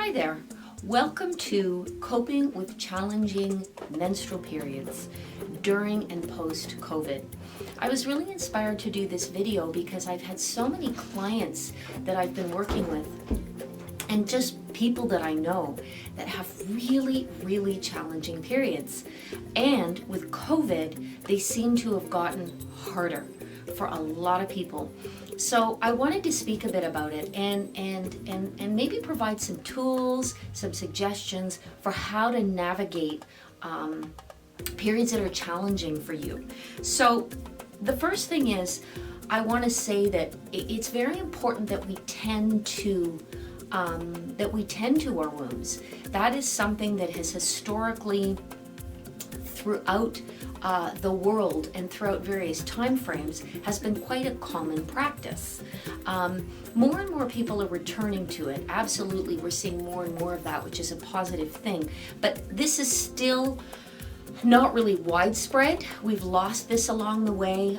Hi there. Welcome to Coping with Challenging Menstrual Periods during and post-COVID. I was really inspired to do this video because I've had so many clients that I've been working with and just people that I know that have really challenging periods. And with COVID, they seem to have gotten harder for a lot of people. So I wanted to speak a bit about it and maybe provide some tools, some suggestions for how to navigate periods that are challenging for you. So the first thing is, I want to say that it's very important that we tend to our wombs. That is something that has historically, throughout the world and throughout various time frames, has been quite a common practice. More and more people are returning to it. Absolutely, we're seeing more and more of that, which is a positive thing. But this is still not really widespread. We've lost this along the way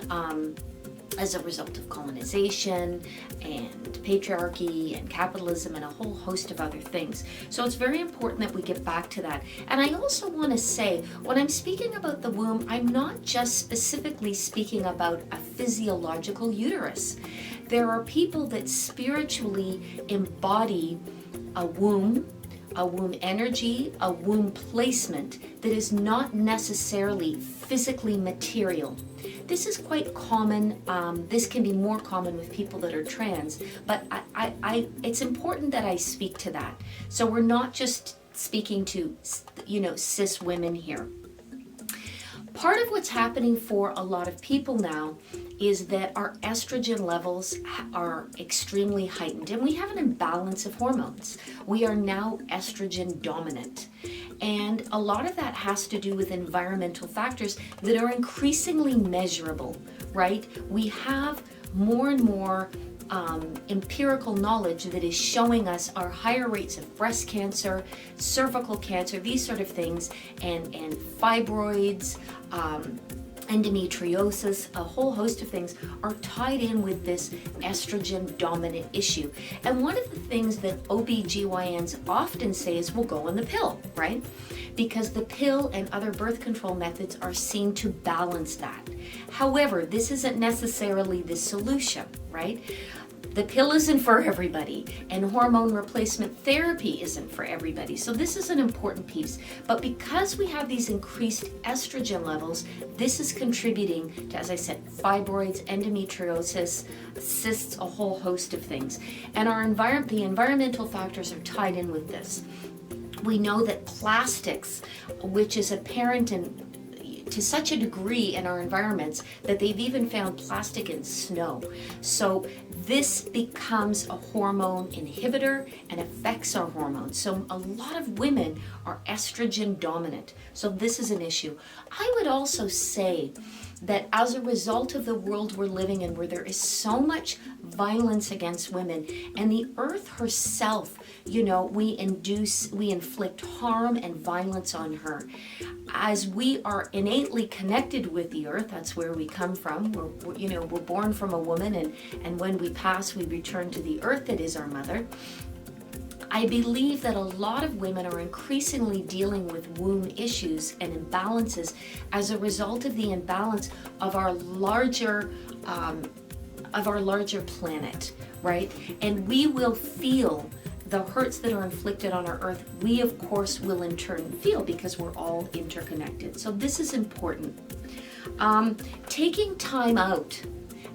as a result of colonization and patriarchy and capitalism and a whole host of other things. So it's very important that we get back to that. And I also want to say, when I'm speaking about the womb, I'm not just specifically speaking about a physiological uterus. There are people that spiritually embody a womb energy, a womb placement that is not necessarily physically material. This is quite common. This can be more common with people that are trans, but it's important that I speak to that. So we're not just speaking to, cis women here. Part of what's happening for a lot of people now is that our estrogen levels are extremely heightened, and we have an imbalance of hormones. We are now estrogen dominant. And a lot of that has to do with environmental factors that are increasingly measurable, right? We have more and more empirical knowledge that is showing us our higher rates of breast cancer, cervical cancer, these sort of things, and fibroids, endometriosis, a whole host of things are tied in with this estrogen dominant issue. And one of the things that OBGYNs often say is, we'll go on the pill, right? Because the pill and other birth control methods are seen to balance that. However, this isn't necessarily the solution, right? The pill isn't for everybody, and hormone replacement therapy isn't for everybody. So this is an important piece. But because we have these increased estrogen levels, this is contributing to, as I said, fibroids, endometriosis, cysts, a whole host of things. And the environmental factors are tied in with this. We know that plastics, which is apparent to such a degree in our environments that they've even found plastic in snow. So this becomes a hormone inhibitor and affects our hormones. So a lot of women are estrogen dominant. So this is an issue. I would also say that as a result of the world we're living in, where there is so much violence against women, and the earth herself, we inflict harm and violence on her. As we are innately connected with the earth, that's where we come from. We're born from a woman, and when we pass, we return to the earth that is our mother. I believe that a lot of women are increasingly dealing with womb issues and imbalances as a result of the imbalance of our larger planet, right? And we will feel the hurts that are inflicted on our earth. We, of course, will in turn feel, because we're all interconnected. So this is important. Taking time out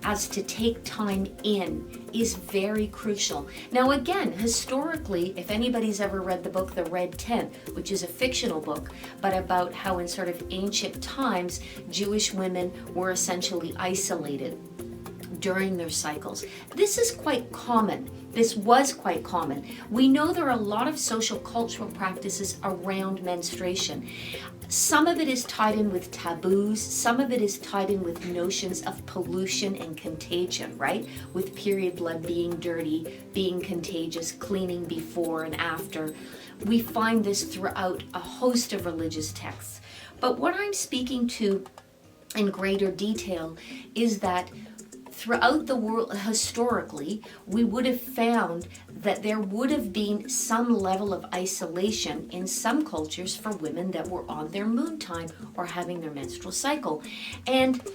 as to take time in is very crucial. Now again, historically, if anybody's ever read the book The Red Tent, which is a fictional book, but about how in sort of ancient times, Jewish women were essentially isolated during their cycles. This is quite common. This was quite common. We know there are a lot of social cultural practices around menstruation. Some of it is tied in with taboos. Some of it is tied in with notions of pollution and contagion, right? With period blood being dirty, being contagious, cleaning before and after. We find this throughout a host of religious texts. But what I'm speaking to in greater detail is that throughout the world, historically, we would have found that there would have been some level of isolation in some cultures for women that were on their moon time or having their menstrual cycle. And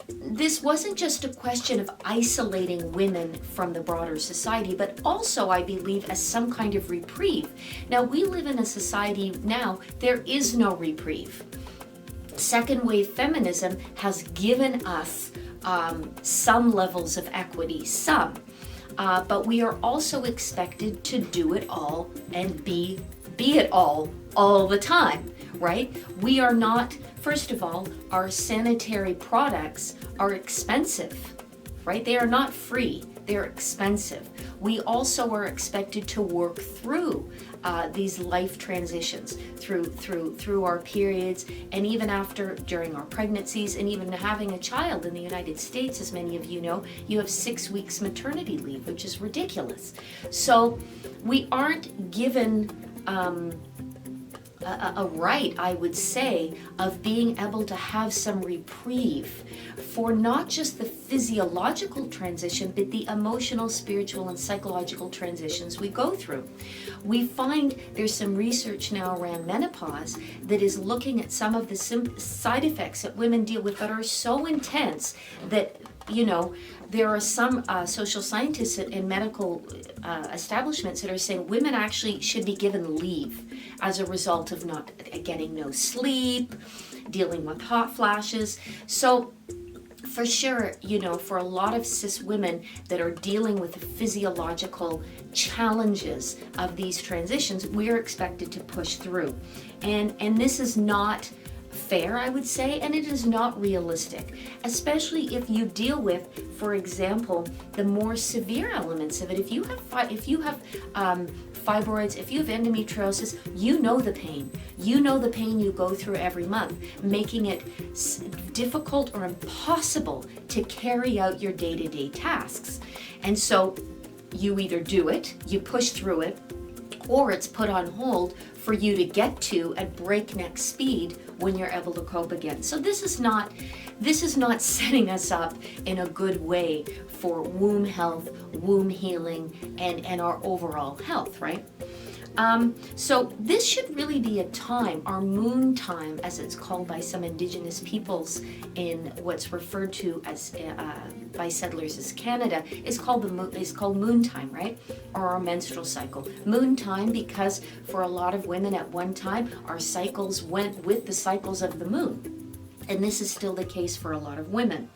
this wasn't just a question of isolating women from the broader society, but also, I believe, as some kind of reprieve. Now, we live in a society now, there is no reprieve. Second wave feminism has given us some levels of equity, but we are also expected to do it all and be it all the time, right? We are not, first of all, our sanitary products are expensive, right? They are not free, they're expensive. We also are expected to work through these life transitions, through our periods, and even during our pregnancies, and even having a child. In the United States, as many of you know, you have 6 weeks maternity leave, which is ridiculous. So we aren't given a right, I would say, of being able to have some reprieve for not just the physiological transition, but the emotional, spiritual, and psychological transitions we go through. We find there's some research now around menopause that is looking at some of the side effects that women deal with that are so intense that, you know, there are some social scientists and medical establishments that are saying women actually should be given leave as a result of not getting no sleep, dealing with hot flashes. So for sure, you know, for a lot of cis women that are dealing with the physiological challenges of these transitions, we are expected to push through. And this is not fair, I would say, and it is not realistic, especially if you deal with, for example, the more severe elements of it. If you have fibroids, if you have endometriosis, you know the pain. You know the pain you go through every month, making it difficult or impossible to carry out your day-to-day tasks. And so you either do it, you push through it, or it's put on hold for you to get to at breakneck speed when you're able to cope again. So this is not setting us up in a good way for womb health, womb healing, and our overall health, right? So this should really be a time, our moon time, as it's called by some Indigenous peoples in what's referred to as by settlers as Canada, is called moon time, right? Or our menstrual cycle. Moon time because for a lot of women at one time, our cycles went with the cycles of the moon. And this is still the case for a lot of women.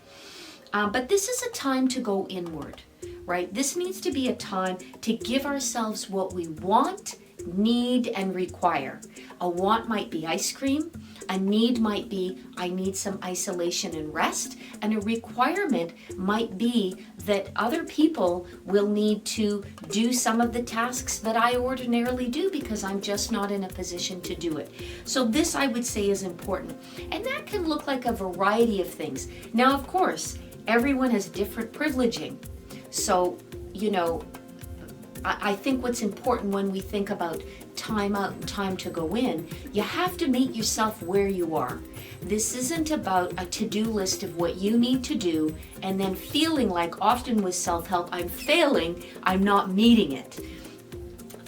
But this is a time to go inward, right? This needs to be a time to give ourselves what we want, need, and require. A want might be ice cream. A need might be, I need some isolation and rest. And a requirement might be that other people will need to do some of the tasks that I ordinarily do because I'm just not in a position to do it. So this, I would say, is important. And that can look like a variety of things. Now, of course, everyone has different privileging. So, you know, I think what's important when we think about time out and time to go in, you have to meet yourself where you are. This isn't about a to-do list of what you need to do and then feeling like, often with self-help, I'm failing, I'm not meeting it.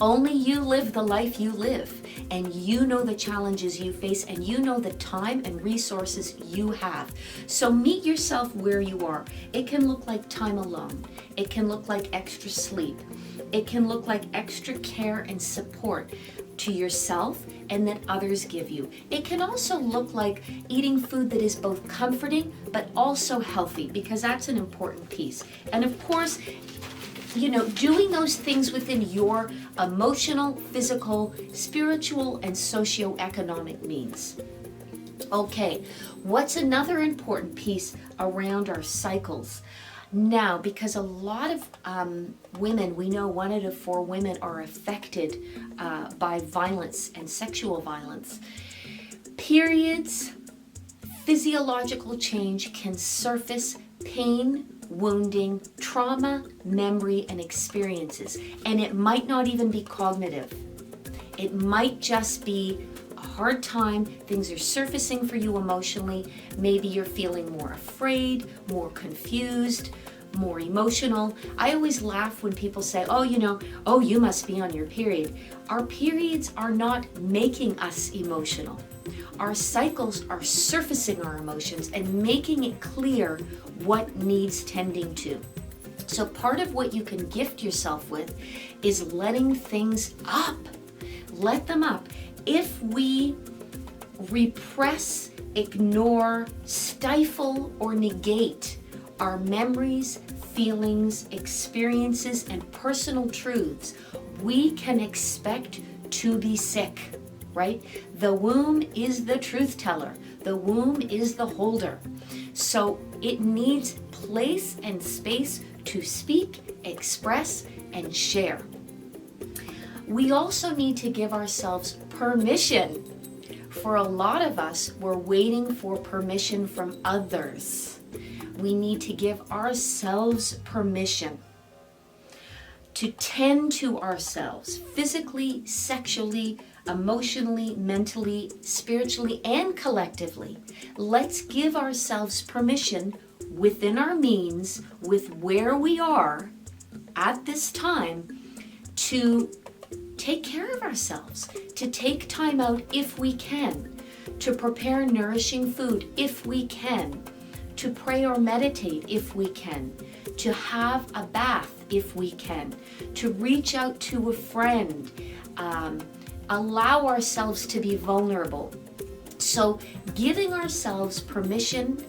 Only you live the life you live, and you know the challenges you face, and you know the time and resources you have. So meet yourself where you are. It can look like time alone. It can look like extra sleep. It can look like extra care and support to yourself and that others give you. It can also look like eating food that is both comforting but also healthy, because that's an important piece. And of course, you know, doing those things within your emotional, physical, spiritual, and socioeconomic means. Okay, what's another important piece around our cycles? Now, because a lot of women, we know 1 out of 4 women are affected by violence and sexual violence. Periods, physiological change can surface pain, wounding, trauma, memory, and experiences. And it might not even be cognitive. It might just be a hard time. Things are surfacing for you emotionally. Maybe you're feeling more afraid, more confused, more emotional. I always laugh when people say, oh, you must be on your period. Our periods are not making us emotional. Our cycles are surfacing our emotions and making it clear what needs tending to. So part of what you can gift yourself with is letting things up. Let them up. If we repress, ignore, stifle, or negate our memories, feelings, experiences, and personal truths, we can expect to be sick, right? The womb is the truth teller. The womb is the holder. So it needs place and space to speak, express, and share. We also need to give ourselves permission. For a lot of us, we're waiting for permission from others. We need to give ourselves permission to tend to ourselves physically, sexually, emotionally, mentally, spiritually, and collectively. Let's give ourselves permission within our means, with where we are at this time, to take care of ourselves, to take time out if we can, to prepare nourishing food if we can, to pray or meditate if we can, to have a bath if we can, to reach out to a friend, allow ourselves to be vulnerable. So giving ourselves permission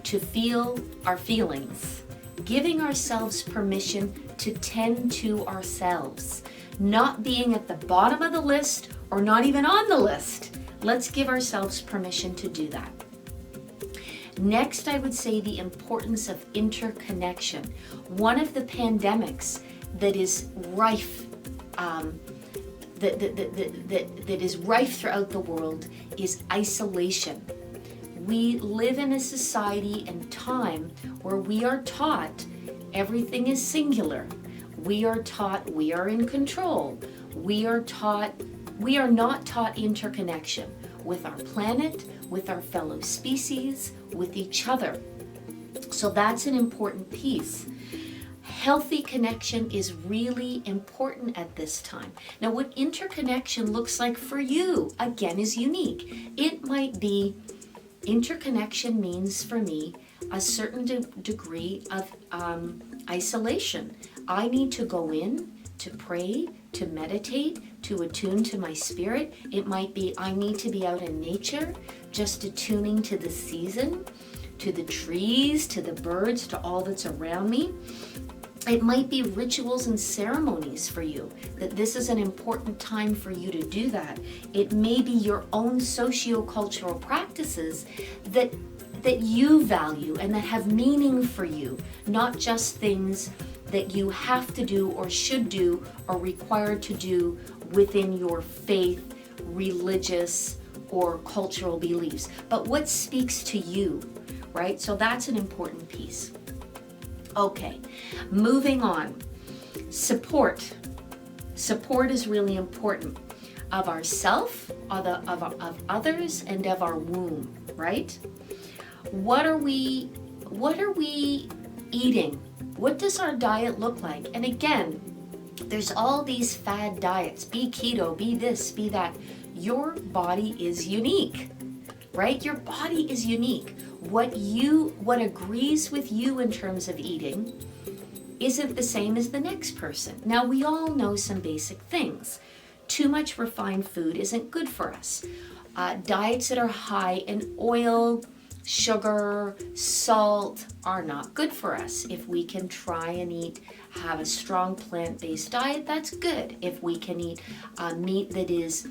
to feel our feelings, giving ourselves permission to tend to ourselves, not being at the bottom of the list or not even on the list. Let's give ourselves permission to do that. Next, I would say the importance of interconnection. One of the pandemics that is rife, that is rife throughout the world is isolation. We live in a society and time where we are taught everything is singular. We are taught we are in control. We are not taught interconnection with our planet, with our fellow species, with each other. So that's an important piece. Healthy connection is really important at this time. Now, what interconnection looks like for you, again, is unique. It might be, interconnection means for me a certain degree of isolation. I need to go in to pray, to meditate, to attune to my spirit. It might be I need to be out in nature, just attuning to the season, to the trees, to the birds, to all that's around me. It might be rituals and ceremonies for you, that this is an important time for you to do that. It may be your own socio-cultural practices that you value and that have meaning for you, not just things that you have to do or should do or required to do within your faith, religious, or cultural beliefs, but what speaks to you, right? So that's an important piece. Okay, moving on. Support. Support is really important of ourself, of others, and of our womb, right? What are we eating? What does our diet look like? And again, there's all these fad diets. Be keto, be this, be that. Your body is unique, right? Your body is unique. What agrees with you in terms of eating isn't the same as the next person. Now, we all know some basic things. Too much refined food isn't good for us. Diets that are high in oil, sugar, salt are not good for us. If we can try and have a strong plant-based diet, that's good. If we can eat meat that is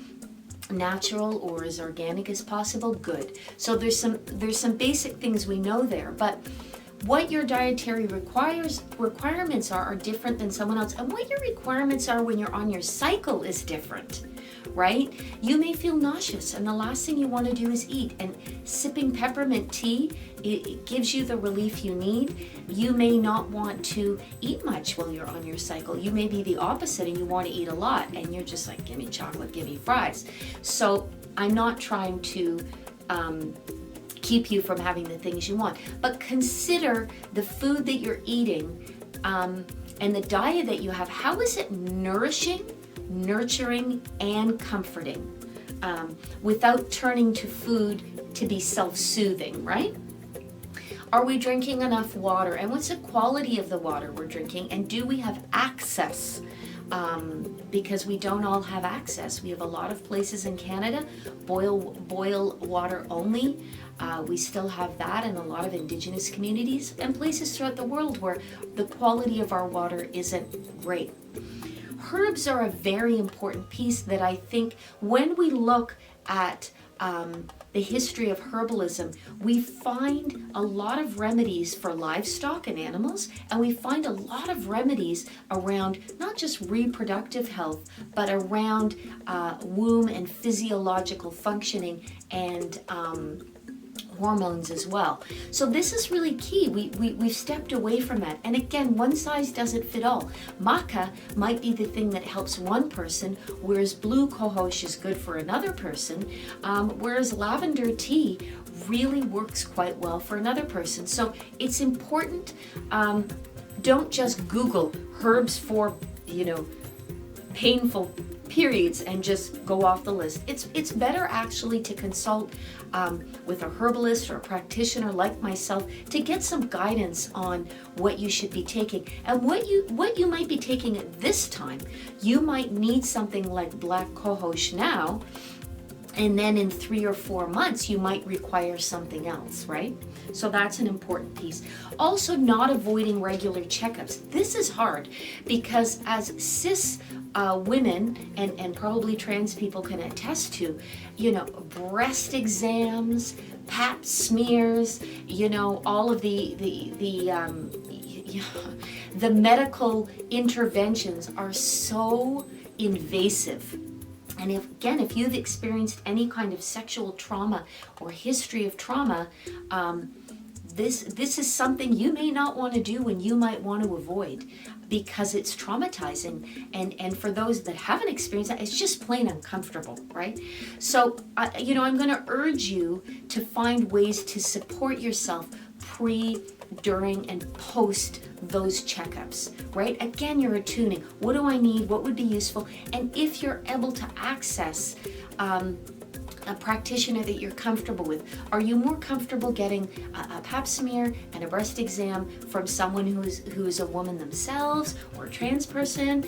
natural or as organic as possible, good. So there's some basic things we know there, but what your dietary requirements are different than someone else, and what your requirements are when you're on your cycle is different, right? You may feel nauseous and the last thing you want to do is eat, and sipping peppermint tea, it gives you the relief you need. You may not want to eat much while you're on your cycle. You may be the opposite and you want to eat a lot and you're just like, give me chocolate, give me fries. So I'm not trying to keep you from having the things you want. But consider the food that you're eating and the diet that you have. How is it nourishing, nurturing, and comforting without turning to food to be self-soothing, right? Are we drinking enough water? And what's the quality of the water we're drinking? And do we have access? Because we don't all have access. We have a lot of places in Canada, boil water only. We still have that in a lot of Indigenous communities and places throughout the world where the quality of our water isn't great. Herbs are a very important piece that I think when we look at the history of herbalism, we find a lot of remedies for livestock and animals, and we find a lot of remedies around not just reproductive health, but around womb and physiological functioning and hormones as well. So this is really key. We've stepped away from that. And again, one size doesn't fit all. Maca might be the thing that helps one person, whereas blue cohosh is good for another person, whereas lavender tea really works quite well for another person. So it's important. Don't just Google herbs for, painful periods and just go off the list. It's better actually to consult with a herbalist or a practitioner like myself to get some guidance on what you should be taking and what you might be taking at this time. You might need something like black cohosh now, and then in 3 or 4 months you might require something else, right? So that's an important piece. Also, not avoiding regular checkups. This is hard because as cis women and probably trans people can attest to, breast exams, pap smears, all of the medical interventions are so invasive. And if you've experienced any kind of sexual trauma or history of trauma, this is something you may not want to do and you might want to avoid because it's traumatizing. And for those that haven't experienced that, it's just plain uncomfortable, right? So, I'm going to urge you to find ways to support yourself pre, during, and post those checkups, right? Again, you're attuning. What do I need? What would be useful? And if you're able to access a practitioner that you're comfortable with, are you more comfortable getting a pap smear and a breast exam from someone who is a woman themselves or a trans person?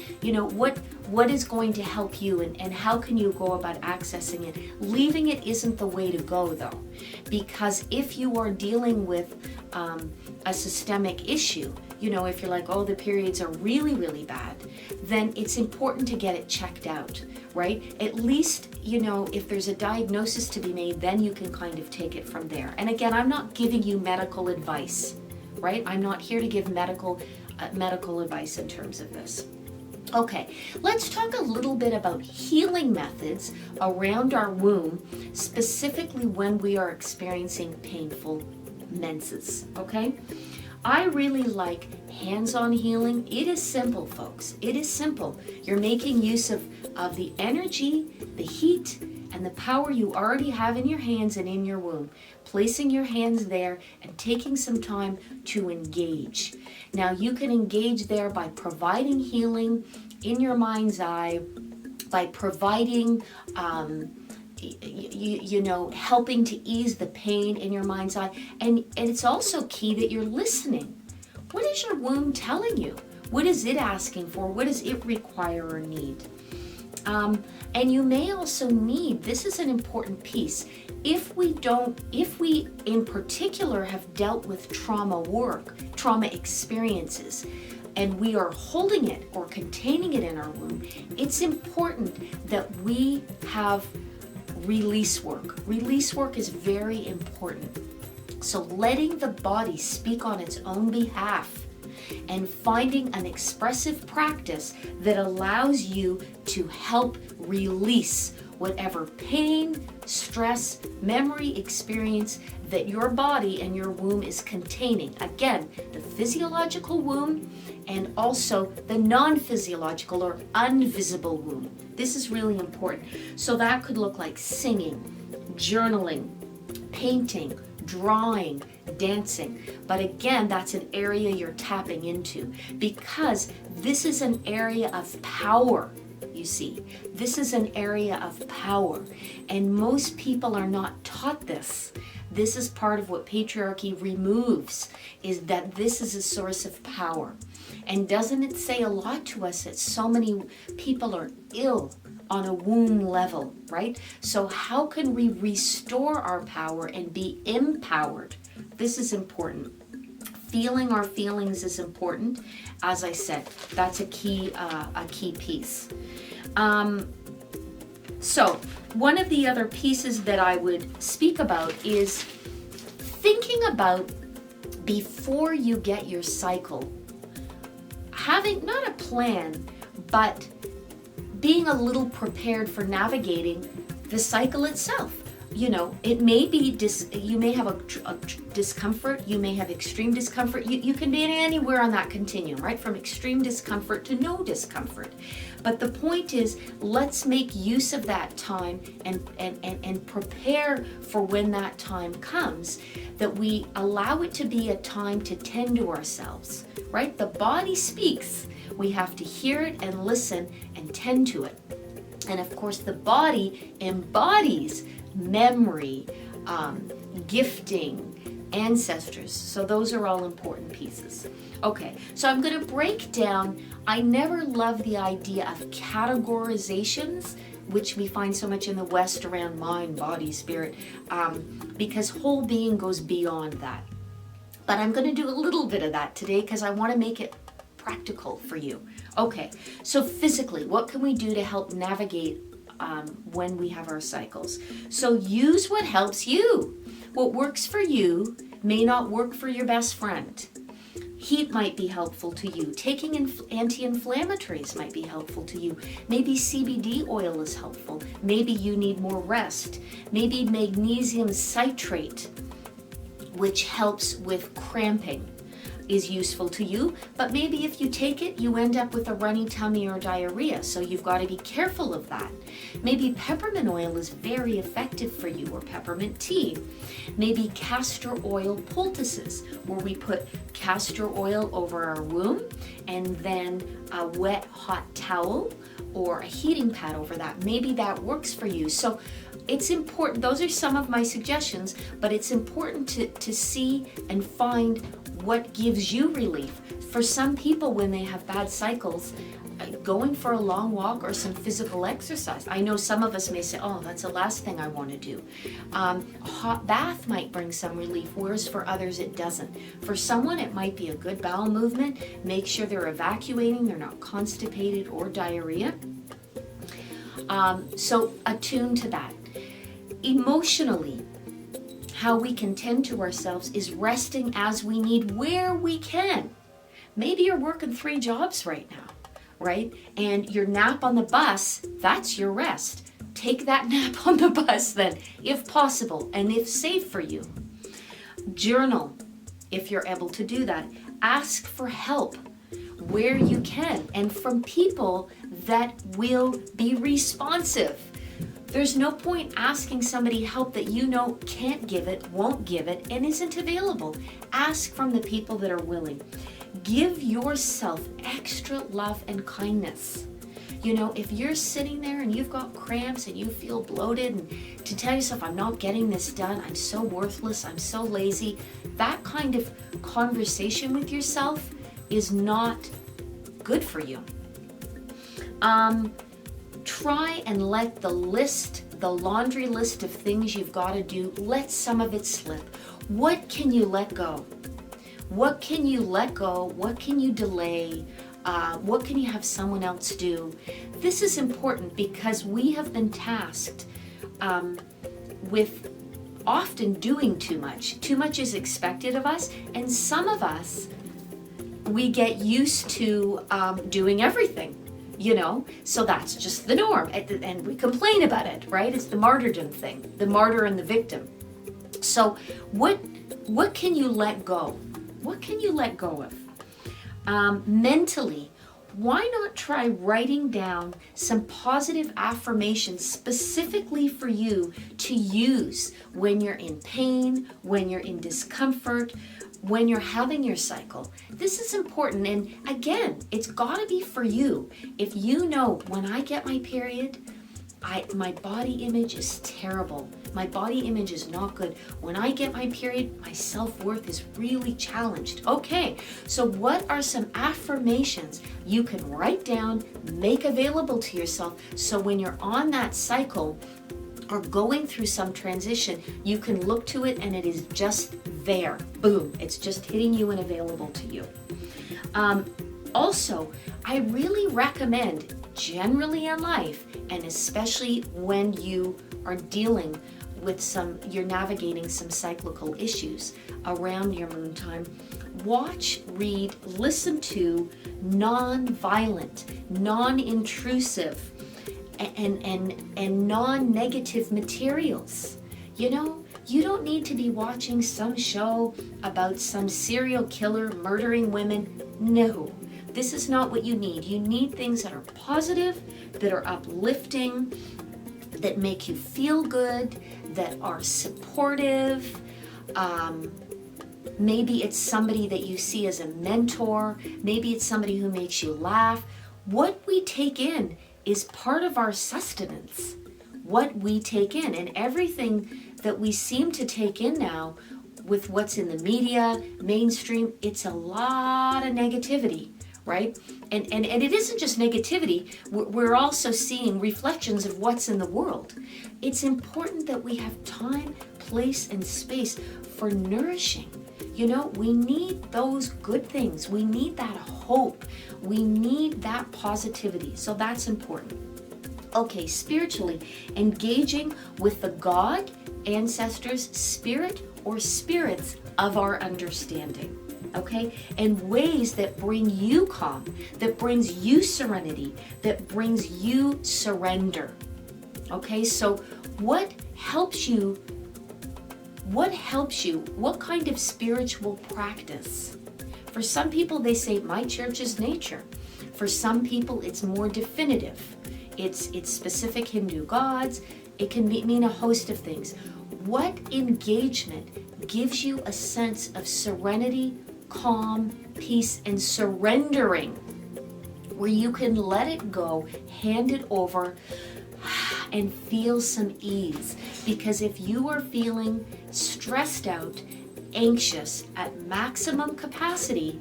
What is going to help you and how can you go about accessing it? Leaving it isn't the way to go though, because if you are dealing with a systemic issue, if you're like, oh, the periods are really, really bad, then it's important to get it checked out, right? At least, if there's a diagnosis to be made, then you can kind of take it from there. And again, I'm not giving you medical advice, right? I'm not here to give medical advice in terms of this. Okay, let's talk a little bit about healing methods around our womb, specifically when we are experiencing painful menses, okay? I really like hands-on healing. It is simple, folks. It is simple. You're making use of the energy, the heat, and the power you already have in your hands and in your womb. Placing your hands there and taking some time to engage. Now, you can engage there by providing healing in your mind's eye, by providing helping to ease the pain in your mind's eye. And it's also key that you're listening. What is your womb telling you? What is it asking for? What does it require or need? And you may also need, this is an important piece, if we in particular have dealt with trauma experiences, and we are holding it or containing it in our womb, it's important that we have release work. Release work is very important. So letting the body speak on its own behalf and finding an expressive practice that allows you to help release whatever pain, stress, memory experience that your body and your womb is containing. Again, the physiological womb and also the non-physiological or invisible womb. This is really important. So that could look like singing, journaling, painting, drawing, dancing. But again, that's an area you're tapping into, because this is an area of power. You see, this is an area of power, and most people are not taught this. This is part of what patriarchy removes, is that this is a source of power. And doesn't it say a lot to us that so many people are ill on a womb level, right? So how can we restore our power and be empowered? This is important. Feeling our feelings is important. As I said, that's a key piece. So one of the other pieces that I would speak about is thinking about, before you get your cycle, having not a plan, but being a little prepared for navigating the cycle itself. You know, it may be, you may have a discomfort, you may have extreme discomfort. You can be anywhere on that continuum, right? From extreme discomfort to no discomfort. But the point is, let's make use of that time and prepare for when that time comes, that we allow it to be a time to tend to ourselves, right? The body speaks. We have to hear it and listen and tend to it. And of course, the body embodies memory, gifting, ancestors. So those are all important pieces. Okay, so I'm going to break down. I never love the idea of categorizations, which we find so much in the West around mind, body, spirit, because whole being goes beyond that. But I'm going to do a little bit of that today because I want to make it practical for you. Okay, so physically, what can we do to help navigate when we have our cycles? So use what helps you. What works for you may not work for your best friend. Heat might be helpful to you. Taking anti-inflammatories might be helpful to you. Maybe CBD oil is helpful. Maybe you need more rest. Maybe magnesium citrate, which helps with cramping, is useful to you, but maybe if you take it, you end up with a runny tummy or diarrhea, so you've got to be careful of that. Maybe peppermint oil is very effective for you, or peppermint tea. Maybe castor oil poultices, where we put castor oil over our womb and then a wet hot towel or a heating pad over that. Maybe that works for you. So it's important. Those are some of my suggestions, but it's important to see and find what gives you relief. For some people, when they have bad cycles, going for a long walk or some physical exercise. I know some of us may say, oh, that's the last thing I want to do. A hot bath might bring some relief, whereas for others it doesn't. For someone, it might be a good bowel movement. Make sure they're evacuating, they're not constipated or diarrhea. So attune to that. Emotionally, how we can tend to ourselves is resting as we need, where we can. Maybe you're working 3 jobs right now, right? And your nap on the bus, that's your rest. Take that nap on the bus then, if possible, and if safe for you. Journal, if you're able to do that. Ask for help where you can, and from people that will be responsive. There's no point asking somebody help that you know can't give it, won't give it, and isn't available. Ask from the people that are willing. Give yourself extra love and kindness. You know, if you're sitting there and you've got cramps and you feel bloated, and to tell yourself, I'm not getting this done, I'm so worthless, I'm so lazy, that kind of conversation with yourself is not good for you. Try and let the laundry list of things you've got to do, let some of it slip. What can you let go? What can you let go? What can you delay? What can you have someone else do? This is important because we have been tasked with often doing too much. Too much is expected of us, and some of us, we get used to doing everything. You know, so that's just the norm, and we complain about it, right? It's the martyrdom thing, the martyr and the victim. So what can you let go? What can you let go of? Mentally, why not try writing down some positive affirmations specifically for you to use when you're in pain, when you're in discomfort, when you're having your cycle. This is important, and again, it's got to be for you. If you know, when I get my period, my body image is terrible. My body image is not good. When I get my period, my self-worth is really challenged. Okay, so what are some affirmations you can write down, make available to yourself, so when you're on that cycle or going through some transition, you can look to it and it is just there. Boom, it's just hitting you and available to you. Also, I really recommend, generally in life, and especially when you are dealing with you're navigating some cyclical issues around your moon time, watch, read, listen to non-violent, non-intrusive, and non-negative materials. You know, you don't need to be watching some show about some serial killer murdering women. No, this is not what you need. You need things that are positive, that are uplifting, that make you feel good, that are supportive. Maybe it's somebody that you see as a mentor. Maybe it's somebody who makes you laugh. What we take in is part of our sustenance. What we take in, and everything that we seem to take in now with what's in the media, mainstream, it's a lot of negativity, right? And it isn't just negativity, we're also seeing reflections of what's in the world. It's important that we have time, place, and space for nourishing. You know, we need those good things. We need that hope. We need that positivity. So that's important. Okay, spiritually, engaging with the God, ancestors, spirit, or spirits of our understanding. Okay, and ways that bring you calm, that brings you serenity, that brings you surrender. Okay, so what helps you? What kind of spiritual practice? For some people, they say, my church is nature. For some people, it's more definitive. It's specific Hindu gods. It can mean a host of things. What engagement gives you a sense of serenity, calm, peace, and surrendering, where you can let it go, hand it over, and feel some ease? Because if you are feeling stressed out, anxious, at maximum capacity,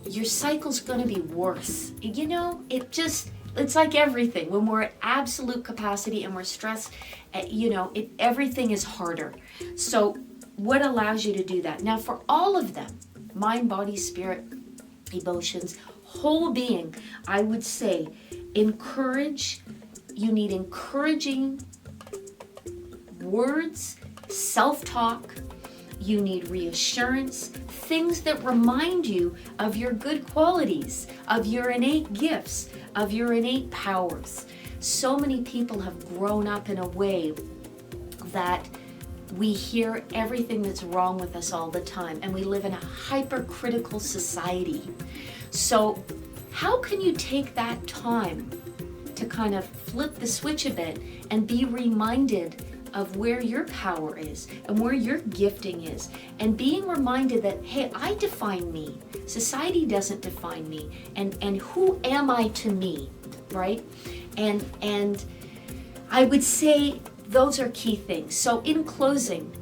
your cycle's going to be worse. You know, it's like everything. When we're at absolute capacity and we're stressed, everything is harder. So what allows you to do that? Now, for all of them, mind, body, spirit, emotions, whole being, I would say you need encouraging words, self-talk. You need reassurance, things that remind you of your good qualities, of your innate gifts, of your innate powers. So many people have grown up in a way that we hear everything that's wrong with us all the time, and we live in a hypercritical society. So how can you take that time to kind of flip the switch a bit and be reminded of where your power is and where your gifting is, and being reminded that, hey, I define me. Society doesn't define me, and who am I to me, right? And I would say those are key things. So in closing,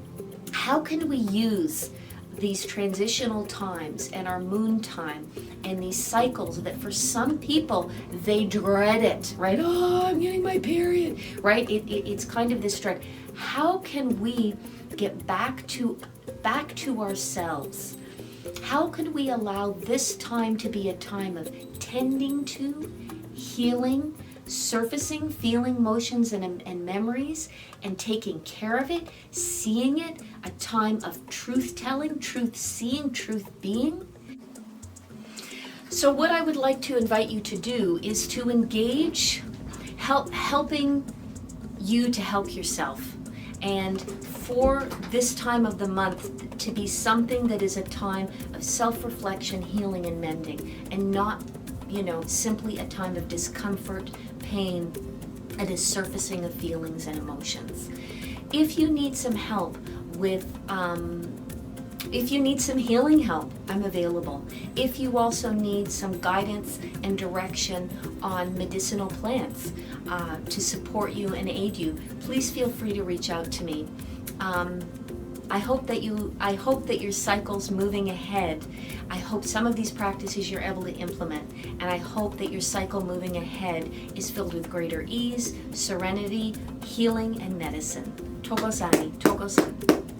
how can we use these transitional times and our moon time and these cycles that for some people, they dread it, right? Oh, I'm getting my period, right? It's kind of this dread. How can we get back to ourselves? How can we allow this time to be a time of tending to, healing, surfacing, feeling emotions and memories, and taking care of it, seeing it, a time of truth-telling, truth-seeing, truth-being? So what I would like to invite you to do is to engage, helping you to help yourself. And for this time of the month to be something that is a time of self-reflection, healing, and mending, and not simply a time of discomfort, pain, and a surfacing of feelings and emotions. If you need some help with, if you need some healing help, I'm available. If you also need some guidance and direction on medicinal plants to support you and aid you, please feel free to reach out to me. I hope that your cycle's moving ahead. I hope some of these practices you're able to implement, and I hope that your cycle moving ahead is filled with greater ease, serenity, healing, and medicine. Togosani, Togosan.